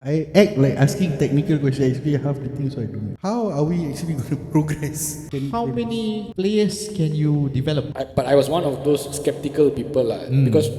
I act like asking technical questions. Actually, half the things I don't know. How are we actually going to progress? How many players can you develop? But I was one of those skeptical people because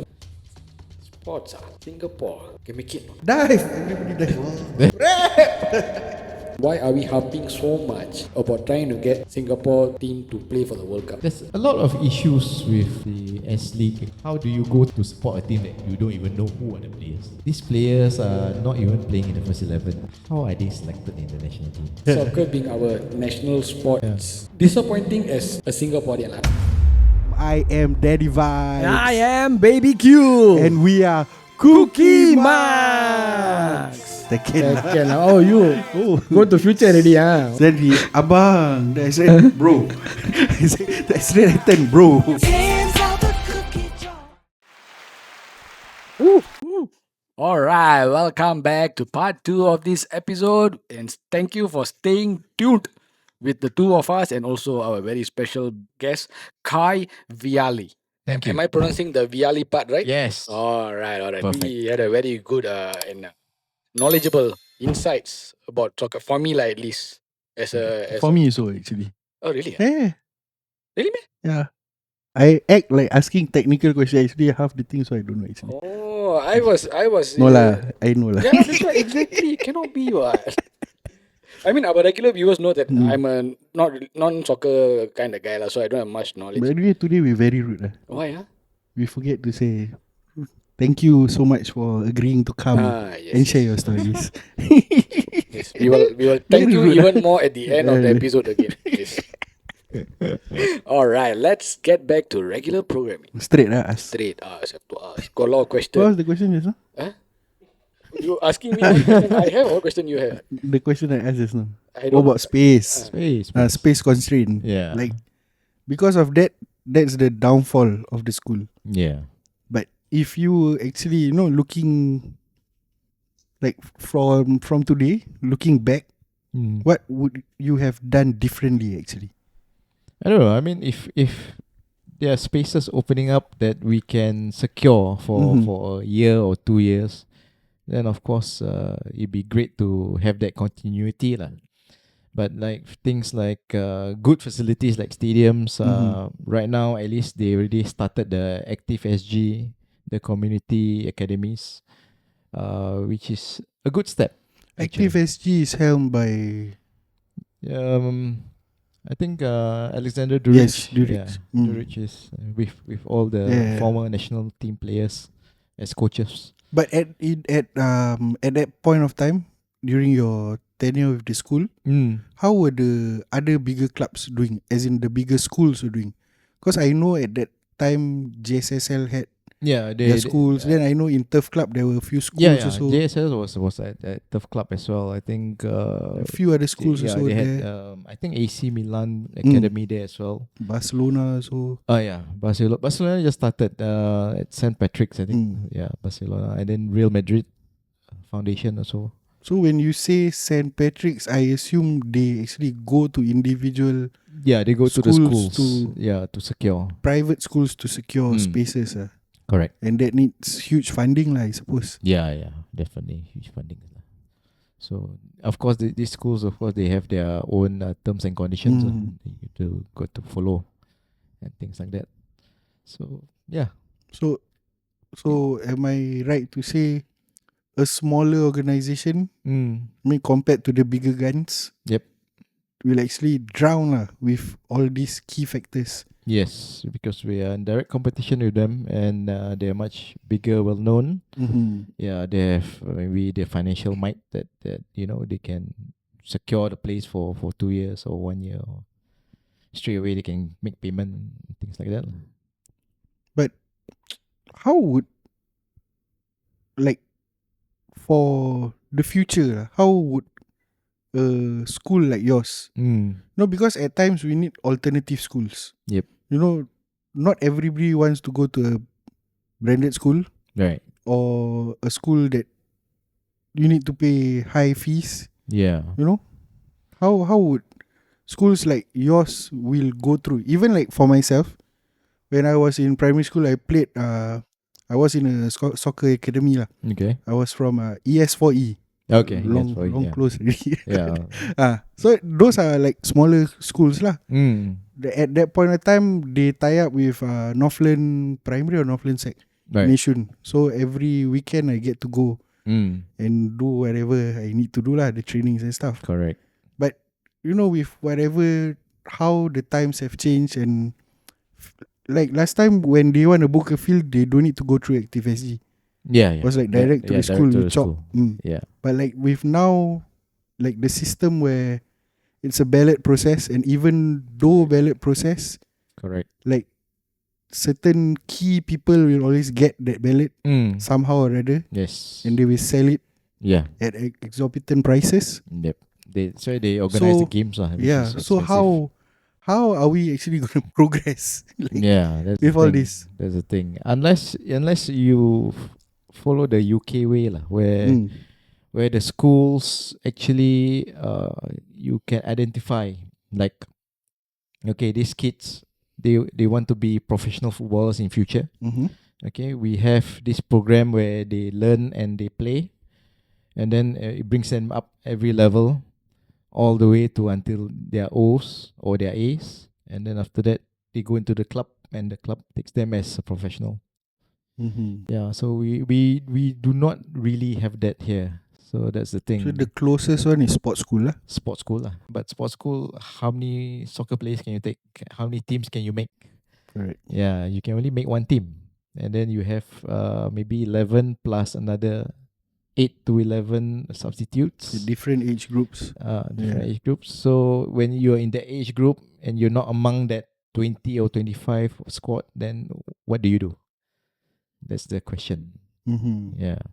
sports, Singapore can make it. Dive! Everybody dive. Why are we harping so much about trying to get Singapore team to play for the World Cup? There's a lot of issues with the S League. How do you go to support a team that you don't even know who are the players? These players are not even playing in the first 11. How are they selected in the national team? Soccer being our national sport, it's disappointing as a Singaporean. I am Daddy Vibes. I am Baby Q. And we are Cookie Max. Second. Oh, you go to future already, huh? Then the abang. I said, bro. I said, that's right, bro. Alright, welcome back to part 2 of this episode, and thank you for staying tuned with the two of us and also our very special guest, Khai Viale. Thank you. Am I pronouncing the Viale part right? Yes. Alright. Perfect. We had a very good and knowledgeable insights about soccer, for me at least. For me so actually. Oh really? Yeah. Really man? Yeah. I act like asking technical questions. Actually, half the things I don't know actually. Oh, I was No lah. I know lah. Yeah, that's right, exactly. Cannot be what. I mean, our regular viewers know that I'm a non-soccer kind of guy, so I don't have much knowledge. But anyway, today we're very rude lah. Why? We forget to say thank you so much for agreeing to come Yes, and share your stories. Yes. We will thank you even more at the end of the episode again. Yes. Alright, let's get back to regular programming. Straight lah. Straight ask, have to ask. Got a lot of What questions. was the question just now? Huh? You asking me what question I have or what question you have? The question I asked just now. I What about space? Space. Space constraint. Yeah. Like, because of that, that's the downfall of the school. Yeah. But if you actually, looking like from today, looking back, what would you have done differently actually? I don't know. I mean, if there are spaces opening up that we can secure for a year or 2 years, then of course it'd be great to have that continuity lah. But like things like good facilities like stadiums, right now at least they already started the Active SG, the community academies, which is a good step. Active SG is helmed by I think Alexander Duric. Yes, Duric. Yeah, Duric is with all the former national team players as coaches. But at that point of time, during your tenure with the school, how were the other bigger clubs doing? As in the bigger schools were doing? Because I know at that time JSSL had their schools. Then I know in Turf Club there were a few schools also. JSL was at Turf Club as well. I think A few other schools also they there. had I think AC Milan Academy there as well. Barcelona also. Barcelona just started at St. Patrick's, I think. Yeah, Barcelona, and then Real Madrid Foundation also. So when you say St. Patrick's, I assume they actually go to individual they go to the schools to to secure private schools to secure spaces. Correct. And that needs huge funding I suppose. Yeah, definitely huge funding. So of course these schools, of course, they have their own terms and conditions you got to follow and things like that. So yeah. So am I right to say a smaller organisation, compared to the bigger guns, Yep. will actually drown with all these key factors? Yes, because we are in direct competition with them, and they are much bigger, well known. Yeah, they have maybe the financial might that they can secure the place for 2 years or 1 year, or straight away they can make payment, things like that. But how would, like, for the future, how would a school like yours? Because at times we need alternative schools. Yep. Not everybody wants to go to a branded school, Right. or a school that you need to pay high fees. Yeah. How would schools like yours will go through? Even like for myself, when I was in primary school, I was in a soccer academy lah. Okay. I was from ES4E. Okay, long that's fine, yeah. close already. Yeah. So those are like smaller schools lah. Mm. At that point of time, they tie up with Northland Primary or Northland Sec Right. Nation. So every weekend I get to go Mm. and do whatever I need to do lah, the trainings and stuff. Correct. But you know, with whatever how the times have changed, and like last time when they want to book a field, they don't need to go through Active SG. Yeah, yeah. It was like direct to the school, direct to you the chop. school. Yeah. But like with now, like the system where it's a ballot process, and even though ballot process, Correct. like certain key people will always get that ballot somehow or other, Yes. and they will sell it Yeah. at exorbitant prices. Yep. They organize the So, games lah. which Yeah. is So expensive. how are we actually going to progress? Like, Yeah, that's with the all thing. this. That's the thing. Unless you follow the UK way lah, where the schools actually you can identify, like, okay, these kids they want to be professional footballers in future. Okay, we have this program where they learn and they play, and then it brings them up every level, all the way to until their O's or their A's, and then after that they go into the club, and the club takes them as a professional. Yeah, so we do not really have that here. So that's the thing. So the closest one is sports school lah. Sports school lah. But sports school, how many soccer players can you take? How many teams can you make? Correct. Yeah, you can only make one team. And then you have maybe 11 plus another 8 to 11 substitutes. The different age groups. Different age groups. So when you're in the age group and you're not among that 20 or 25 squad, then what do you do? That's the question. Yeah.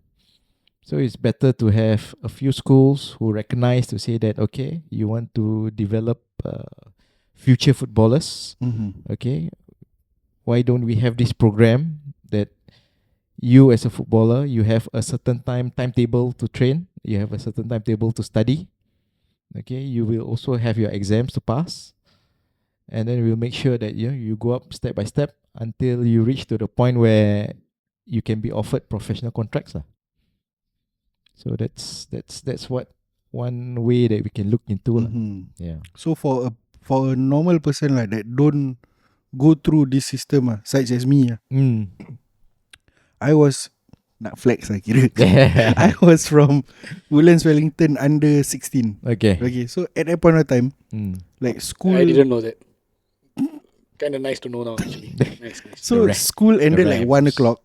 So it's better to have a few schools who recognize to say that, okay, you want to develop future footballers. Okay, why don't we have this program that you as a footballer, you have a certain timetable to train, you have a certain timetable to study. Okay, you will also have your exams to pass, and then we'll make sure that you go up step by step until you reach to the point where you can be offered professional contracts lah. So that's what one way that we can look into lah. Yeah. So for a normal person like that don't go through this system such as me I was nak flex lah kira. I was from Woodlands Wellington under 16. Okay. So at that point of time, like school, I didn't know that. Kind of nice to know now, actually. Nice. So school ended like 1 o'clock.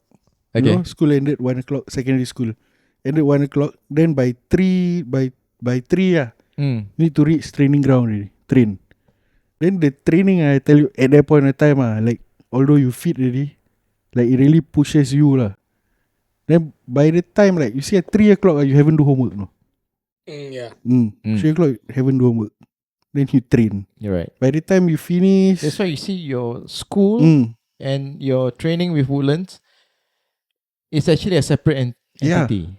Okay. You know, school ended 1 o'clock. Secondary school ended 1 o'clock. Then by 3, you need to reach training ground already. Train. Then the training, I tell you, at that point of time, like although you fit already, like it really pushes you lah. Then by the time, like you see at 3 o'clock, you haven't do homework, no? Yeah. 3 o'clock, you haven't do homework. Then you train. You're right. By the time you finish, That's why you see your school and your training with Woodlands is actually a separate entity.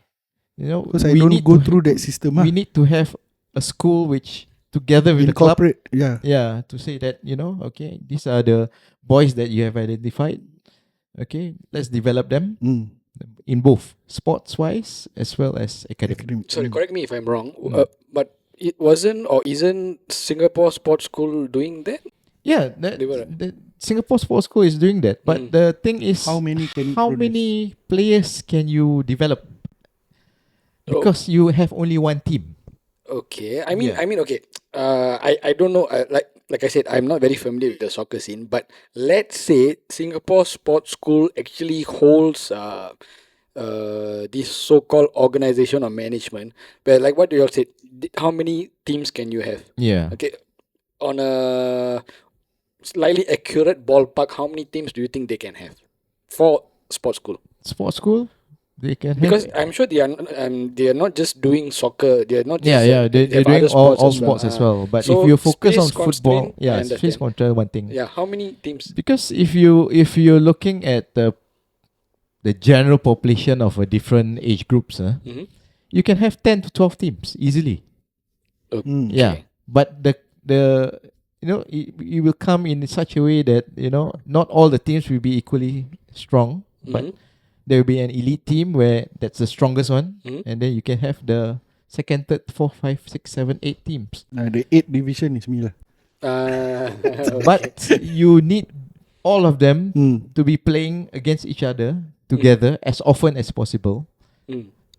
You know, because I don't go through that system. We need to have a school which, together with the club, to say that, okay, these are the boys that you have identified. Okay, let's develop them in both sports wise as well as academic. Sorry, correct me if I'm wrong. But it wasn't or isn't Singapore Sports School doing that? Yeah, the Singapore Sports School is doing that. But the thing is, how many players can you develop? Because you have only one team. Okay, I mean, okay. I don't know. Like I said, I'm not very familiar with the soccer scene. But let's say Singapore Sports School actually holds this so-called organization or management. Where, like what you all said, how many teams can you have? Yeah. Okay, on a slightly accurate ballpark, how many teams do you think they can have for sports school? Sports school, they can because have, I'm sure they are not just doing soccer. They are not. Just, they're doing all sports as well. But so if you focus on space football, constraint, space control one thing. Yeah, how many teams? Because if you're looking at the general population of a different age groups, you can have 10 to 12 teams easily. Okay. Yeah, but the it will come in such a way that not all the teams will be equally strong, but there will be an elite team where that's the strongest one, and then you can have the second, third, fourth, five, six, seven, 8 teams. The 8th division is me lah. But you need all of them Mm. to be playing against each other together as often as possible.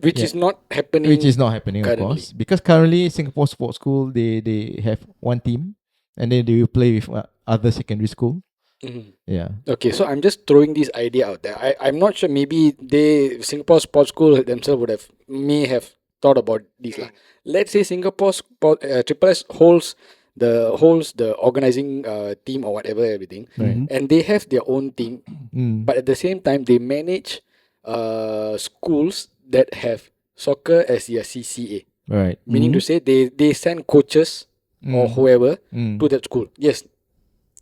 Which Yeah. is not happening. Which is not happening, currently. of course, because currently Singapore Sports School they have one team, and then they will play with other secondary school. Yeah. Okay, so I'm just throwing this idea out there. I'm not sure. Maybe Singapore Sports School themselves may have thought about this lah. Let's say Singapore Triple S holds the organizing team or whatever everything, Right. and they have their own team. But at the same time, they manage schools that have soccer as their CCA. Right. Meaning to say, they send coaches or whoever to that school. Yes,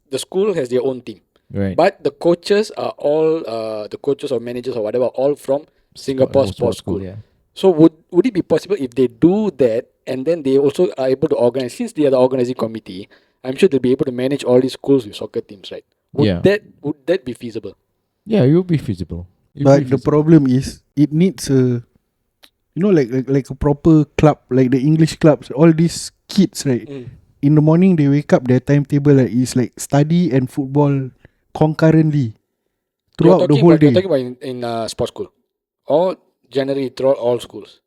the school has their own team. Right. But the coaches are all the coaches or managers or whatever, all from Singapore Sports School. Yeah. So would it be possible if they do that and then they also are able to organize, since they are the organizing committee, I'm sure they'll be able to manage all these schools with soccer teams, right? Would that be feasible? Yeah, it will be feasible. But the problem is, it needs a, like a proper club, like the English clubs. All these kids, right? In the morning they wake up, their timetable is like study and football concurrently throughout the whole day. You're talking about in sports school, or generally throughout all schools?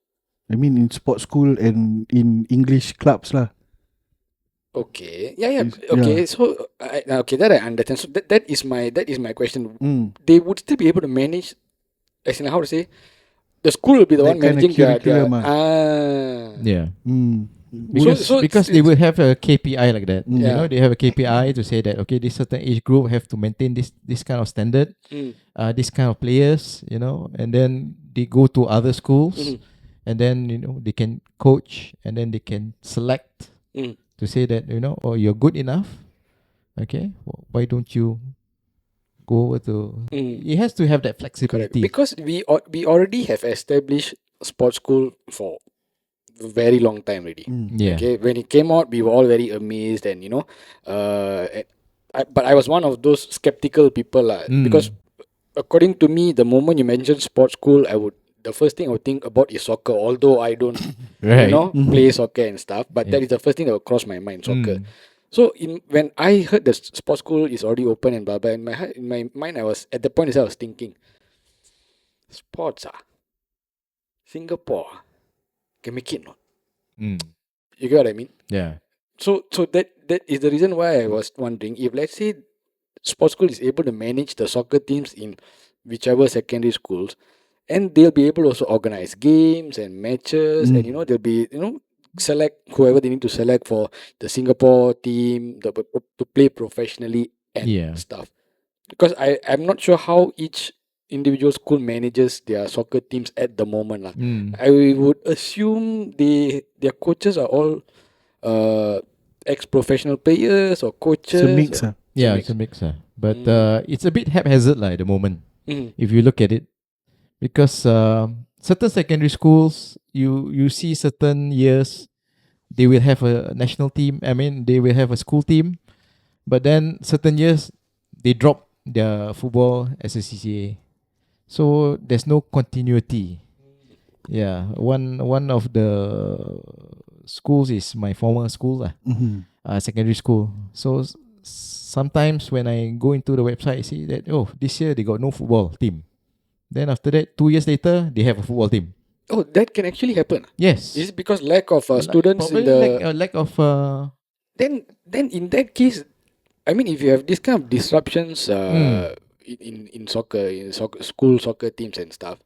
I mean, in sports school and in English clubs lah. Okay. Yeah. Is- Okay. yeah. So that I understand. So that is my question. They would still be able to manage, as in how to say, the school will be the That one kind of managing their curriculum, Yeah. So Because they will have a KPI like that. You Yeah. know, they have a KPI to say that okay, this certain age group have to maintain this kind of standard, this kind of players, and then they go to other schools, and then they can coach, and then they can select to say that oh, you're good enough. Okay, why don't you go over to? It has to have that correct, flexibility. because we already have established sports school for a very long time already. Yeah. Okay, when it came out, we were all very amazed, and but I was one of those skeptical people lah, because according to me, the moment you mention sports school, the first thing I would think about is soccer. Although I don't, Right. play soccer and stuff, but that is the first thing that will cross my mind, soccer. So when I heard the sports school is already open and blah blah, in my mind, I was at the point itself, I was thinking, sports Singapore can make it not. You get what I mean? Yeah. So that is the reason why I was wondering if, let's say, sports school is able to manage the soccer teams in whichever secondary schools, and they'll be able to also organize games and matches, and they'll be select whoever they need to select for the Singapore team to play professionally and stuff. Because I'm not sure how each individual school manages their soccer teams at the moment lah. I would assume their coaches are all ex-professional players or coaches. It's a mix. Yeah, it's a mix. But it's a bit haphazard at the moment, if you look at it. Because certain secondary schools, you see certain years, they will have a national team. I mean, they will have a school team. But then certain years, they drop their football as a CCA. So there's no continuity. Yeah, one of the schools is my former school, secondary school. So sometimes when I go into the website, I see that this year they got no football team. Then after that, 2 years later, they have a football team. Oh, that can actually happen. Yes. Is it because lack of students in Probably the lack of then in that case, I mean, if you have this kind of disruptions in soccer, school soccer teams and stuff,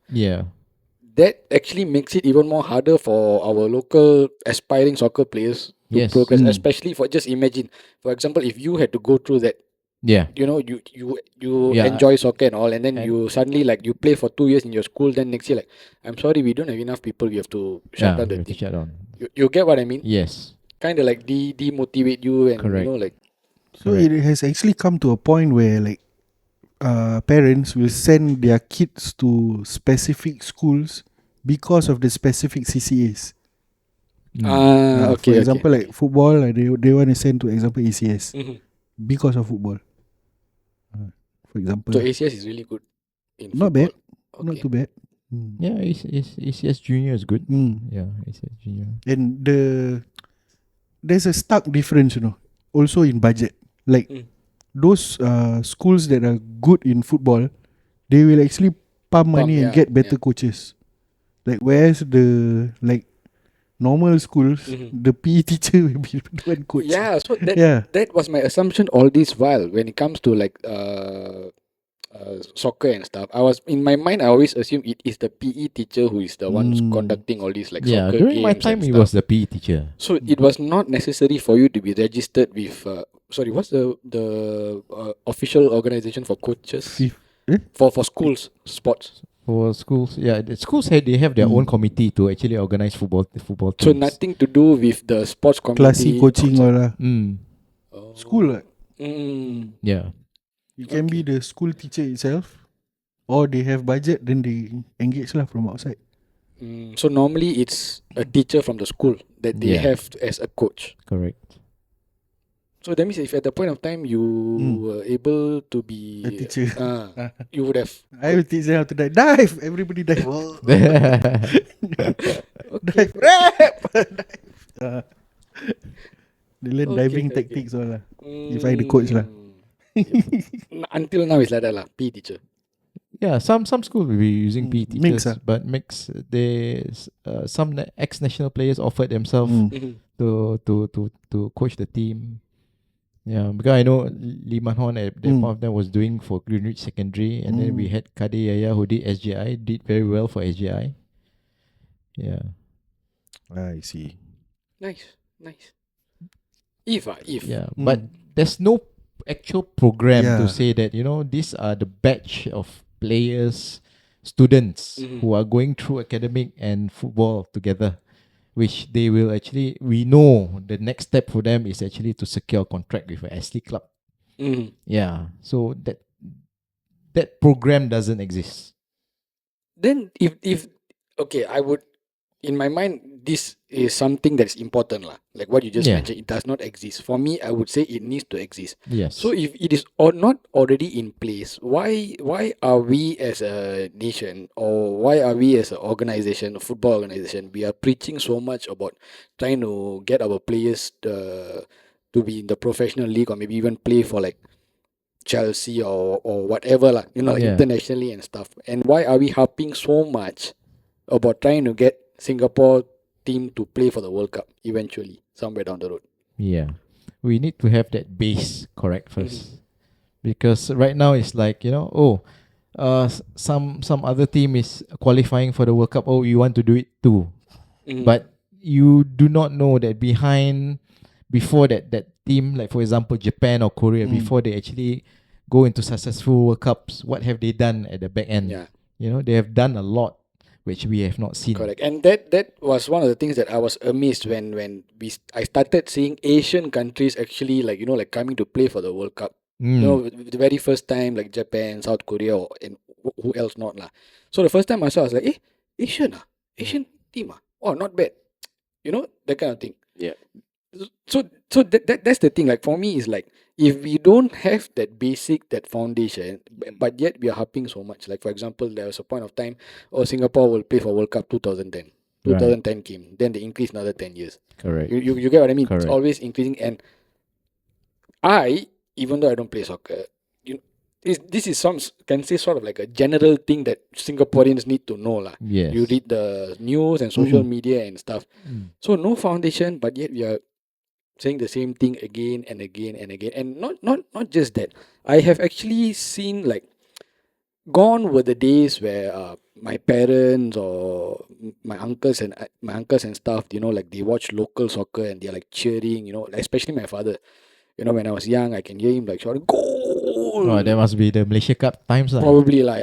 that actually makes it even more harder for our local aspiring soccer players to progress. Especially for, just imagine, for example, if you had to go through that, you enjoy soccer and all, and then you suddenly, like, you play for 2 years in your school, then next year, like, I'm sorry, we don't have enough people, we have to shut down the team. You get what I mean? Yes. Kind of like demotivate you, and Correct. like. So it has actually come to a point where, like, parents will send their kids to specific schools because of the specific CCAs. For example, like football, they want to send to example ACS because of football. For example, So ACS is really good in not football. bad, not too bad. Yeah, ACS Junior is good. Yeah, ACS Junior. And there's a stark difference, also in budget. Like those schools that are good in football, they will actually pump money and get better coaches. Like whereas the normal schools, the PE teacher will be the one coach. Yeah, so that was my assumption all this while when it comes to soccer and stuff. I was in my mind, I always assume it is the PE teacher who is the one conducting all these soccer during games my time and it stuff. was the PE teacher. So it was not necessary for you to be registered with. Sorry, what's the official organization for coaches for schools sports? For schools, the schools they have their own committee to actually organize football teams. So nothing to do with the sports committee. Classy coaching or school. Yeah. You can be the school teacher itself, or they have budget, then they engage from outside. So normally it's a teacher from the school that they have as a coach. Correct. So that means if at the point of time you were able to be a teacher, you would have. I will teach them how to dive. Everybody dive. Dive. Dive. They learn diving techniques all lah. If I the coach lah. Until now it's like that lah, PE teacher. Yeah, some schools will be using PE teachers, Mix, but some ex-national players offered themselves to coach the team. Yeah, because I know Lee Man Hon at that point of time was doing for Greenwich Secondary, and then we had Kade Yaya who did SJI, did very well for SJI. Yeah. I see. Nice. If. Yeah, but there's no actual program to say that, these are the batch of players, students who are going through academic and football together, which they will actually, we know the next step for them is actually to secure a contract with an athlete club. Yeah, so that program doesn't exist. Then if okay, I would, in my mind, this is something that's important lah. Like what you just mentioned, it does not exist. For me, I would say it needs to exist. Yes. So if it is not already in place, why are we as a nation, or why are we as an organization, a football organization, we are preaching so much about trying to get our players to be in the professional league, or maybe even play for like Chelsea or whatever lah, internationally and stuff. And why are we harping so much about trying to get Singapore team to play for the World Cup eventually, somewhere down the road? Yeah. We need to have that base correct first. Because right now it's like, some other team is qualifying for the World Cup. Oh, you want to do it too. But you do not know that before that team, like for example Japan or Korea, before they actually go into successful World Cups, what have they done at the back end? Yeah. They have done a lot which we have not seen. Correct. And that was one of the things that I was amazed when I started seeing Asian countries actually like coming to play for the World Cup. The very first time, like Japan, South Korea, and who else not lah. So the first time I saw, I was like, Asian team oh, not bad, that kind of thing. Yeah. So that's the thing. Like for me, is like if we don't have that basic, that foundation, but yet we are harping so much. Like for example, there was a point of time, Singapore will play for World Cup 2010. 2010 came, then they increased another 10 years. Correct. You get what I mean? Correct. It's always increasing, and even though I don't play soccer, this is can say sort of like a general thing that Singaporeans need to know lah. Yes. You read the news and social media and stuff. So no foundation, but yet we are saying the same thing again and again and again. And not just that. I have actually seen like gone were the days where my parents or my uncles and stuff, like they watch local soccer and they're like cheering, especially my father. When I was young, I can hear him like shouting, "Goal!" Oh, that must be the Malaysia Cup times lah. Probably lah,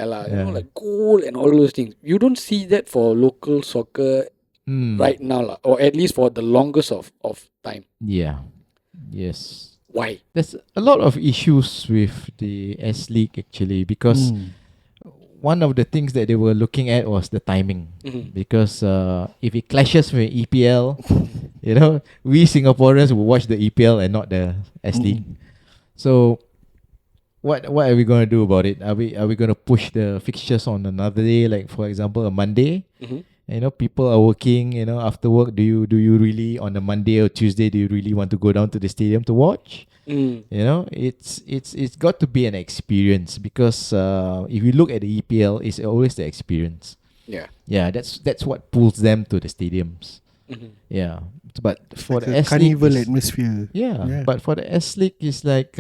like goal and all those things. You don't see that for local soccer right now lah, or at least for the longest of time. Yeah. Yes. Why? There's a lot of issues with the S League actually, because one of the things that they were looking at was the timing. Because if it clashes with EPL, we Singaporeans will watch the EPL and not the S League. So what are we gonna do about it? Are we gonna push the fixtures on another day, like for example a Monday? Mhm. You know, people are working. You know, after work, do you really on a Monday or Tuesday? Do you really want to go down to the stadium to watch? Mm. You know, it's got to be an experience because if you look at the EPL, it's always the experience. Yeah. Yeah, that's what pulls them to the stadiums. Mhm. Yeah, but for Like the a S League, carnival is- atmosphere. yeah, but for the S League, it's like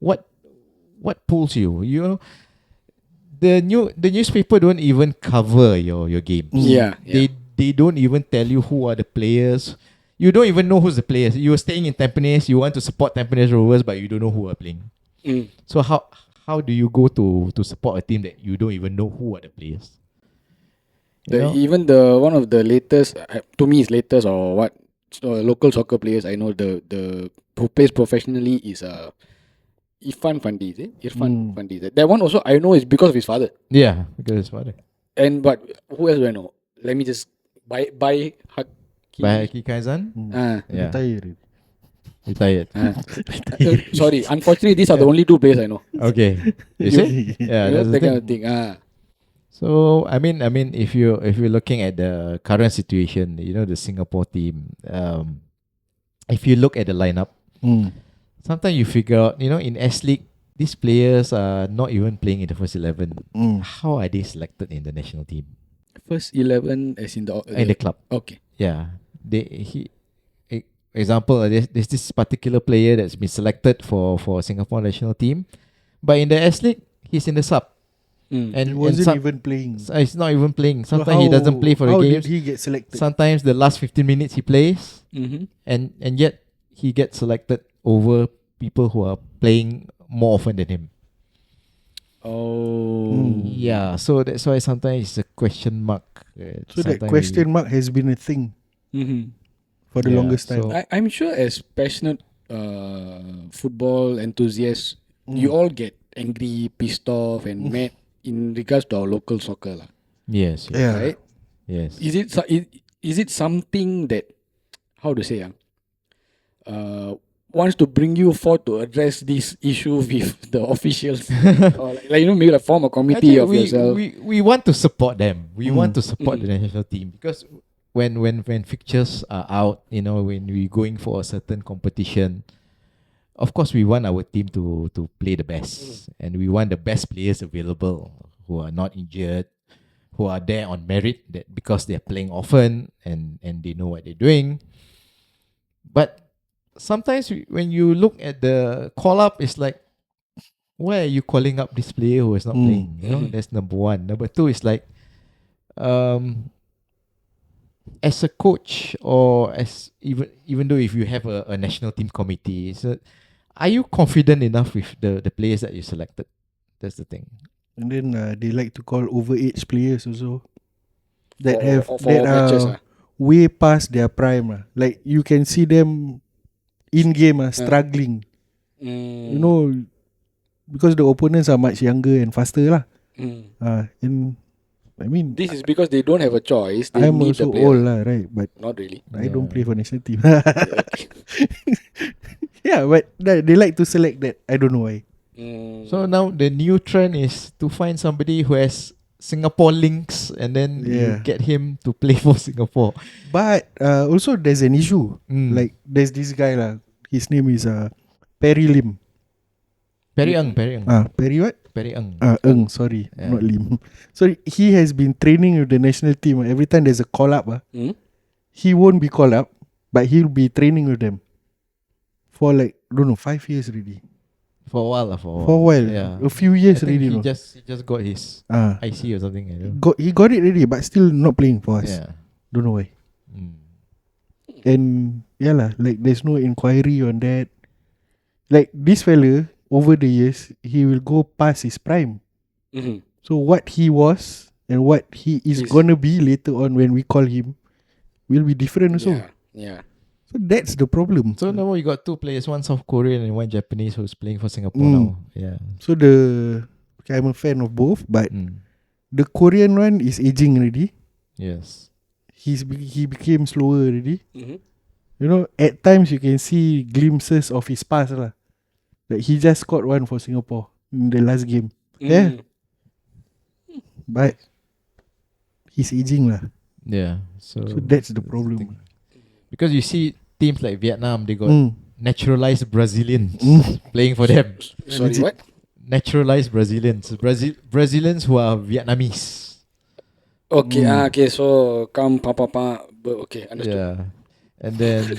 what pulls you? You know, the newspaper don't even cover your games. Yeah. They don't even tell you who are the players. You don't even know who's the players. You're staying in Tampines. You want to support Tampines Rovers, but you don't know who are playing. Mm. So how do you go to support a team that you don't even know who are the players? You know? Even the one of the latest, to me, is latest or what? Local soccer players I know the who plays professionally is Irfan Fandi, is it? Irfan Fandi. That one also I know is because of his father. Yeah, because it's father. And but who else do I know? Let me just buy Haki. By Haki Kaizan, yeah, Retired. retired. Sorry, unfortunately, these are the only two players I know. Okay, you see? Yeah, You know, that's the that thing. kind of thing. So I mean, if you're looking at the current situation, you know, the Singapore team. If you look at the lineup, sometimes you figure out, you know, in S League, these players are not even playing in the first 11. How are they selected in the national team? First 11 as in In the club. Okay. Yeah. Example, there's this particular player that's been selected for Singapore national team, but in the S League, he's in the sub. He wasn't even playing. He's not even playing. So Sometimes he doesn't play for the how games. did he get selected? Sometimes the last 15 minutes he plays, and yet he gets selected over people who are playing more often than him. Oh. Yeah, so that's why sometimes it's a question mark. So that question mark has been a thing for the Yeah, longest time. so- I'm sure as passionate football enthusiasts, you all get angry, pissed off, and mad in regards to our local soccer, lah. Yes, Yeah. Right? yes. Is it something that, how to say, wants to bring you forth to address this issue with the officials, or like you know, maybe like form a I committee think of yourself. we want to support them. We want to support the national team because when fixtures are out, you know, when we're going for a certain competition, of course we want our team to play the best, and we want the best players available who are not injured, who are there on merit that because they're playing often and they know what they're doing. But sometimes when you look at the call up, it's like, why are you calling up this player who is not playing? You know, that's number one. Number two is like, as a coach or as even though if you have a national team committee, so are you confident enough with the players that you selected? That's the thing. And then they like to call overage players also that For that matches, are way past their prime. Like you can see them in game struggling. You know, because the opponents are much younger and faster lah. And I mean, this is because they don't have a choice. They I'm need also the player. old lah, right? But Not really. I don't play for national team. Okay. Yeah, but they like to select that. I don't know why. So now the new trend is to find somebody who has Singapore links and then you get him to play for Singapore. But also there's an issue. Like there's this guy lah. His name is Perry Lim. Perry Ng. Perry what? Perry Ng. Ng, sorry, not Lim. So he has been training with the national team. Every time there's a call up, he won't be called up, but he'll be training with them for like, don't know, 5 years already. For a while. For a while. Yeah. A few years I think already. he just got his IC or something. I don't know. He got it already, but still not playing for us. Yeah. Don't know why. And yeah lah, like there's no inquiry on that. Like this fella, over the years, he will go past his prime. So what he was and what he is gonna be later on when we call him will be different also. Yeah. So that's the problem. So now we got two players, one South Korean and one Japanese who's playing for Singapore now. Yeah. So I'm a fan of both, but the Korean one is aging already. Yes. He became slower already. You know, at times you can see glimpses of his past lah. Like he just scored one for Singapore in the last game. Yeah, but he's aging lah. Yeah. So that's the thing. problem. Because you see teams like Vietnam, they got Mm. naturalized Brazilians playing for them. Sorry, Legit. what? Naturalized Brazilians. Brazilians who are Vietnamese. Okay, okay, so come okay, understood. Yeah. And then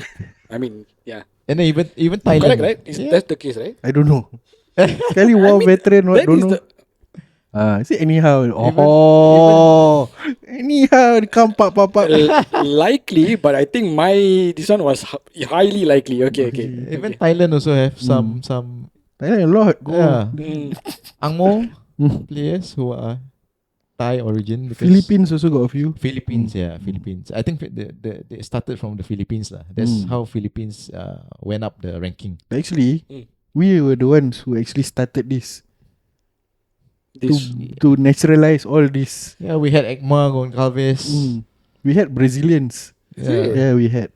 I mean, yeah. and then even Thailand. Correct, right? Yeah. That's the case, right? I don't know. Sekali war mean, veteran, what That don't is know. the Is it anyhow? Anyhow, come pop. likely, but I think this one was highly likely. Okay. Even Thailand also have some Thailand a lot. Go. yeah Mm. Angmo players who are Thai origin. Because Philippines also got a few. Philippines, Philippines. I think they started from the Philippines lah. That's how Philippines went up the ranking. Actually, Mm. we were the ones who actually started this. This To naturalize all this. Yeah, we had Ekma Goncalves. We had Brazilians. Is it? Yeah, we had.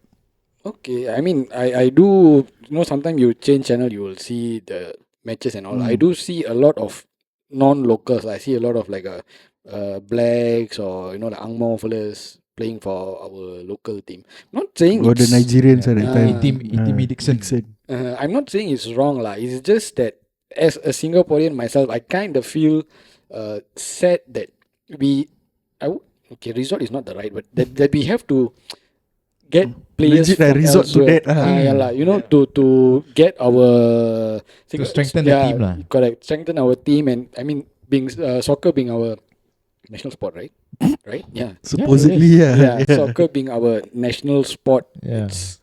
Okay, I mean, I do, sometimes you change channel, you will see the matches and all. I do see a lot of non-locals. I see a lot of like blacks or, like Angmo fellas playing for our local team. Not saying Or the it's, Nigerians at that time. Itimi Dixon. I'm not saying it's wrong lah. It's just that as a Singaporean myself, I kind of feel sad that resort is not the right, but that we have to get players Legit, from resort to elsewhere. that. Yeah lah, to get our To strengthen the team lah. Correct, strengthen our team, and I mean, being soccer being our national sport, right? Right? Yeah. Supposedly, yeah. Soccer being our national sport. Yeah. It's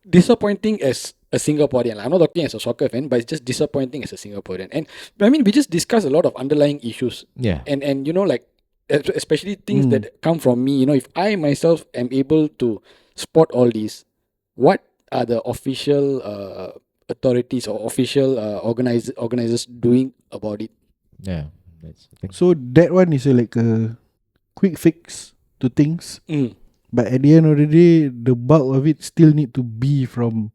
disappointing as a Singaporean. I'm not talking as a soccer fan, but it's just disappointing as a Singaporean. And I mean, we just discussed a lot of underlying issues. Yeah. And like especially things that come from me. If I myself am able to spot all these, what are the official authorities or official organizers doing about it? Yeah. That's the thing. So that one is like a quick fix to things. But at the end of the day, the bulk of it still need to be from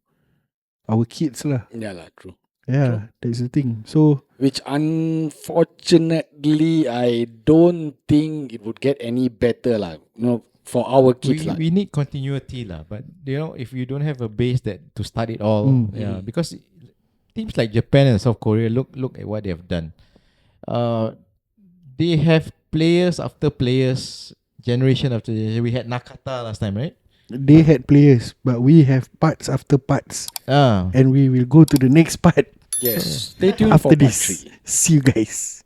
our kids lah. Yeah lah, true. Yeah, that's the thing. So Which unfortunately, I don't think it would get any better lah. For our kids lah. We need continuity lah. But if you don't have a base that to start it all, because teams like Japan and South Korea, look at what they have done. They have players after players, generation after generation. We had Nakata last time, right? they had players, but we have parts after parts. And we will go to the next part Yes. Stay tuned after for part this. 3. See you guys.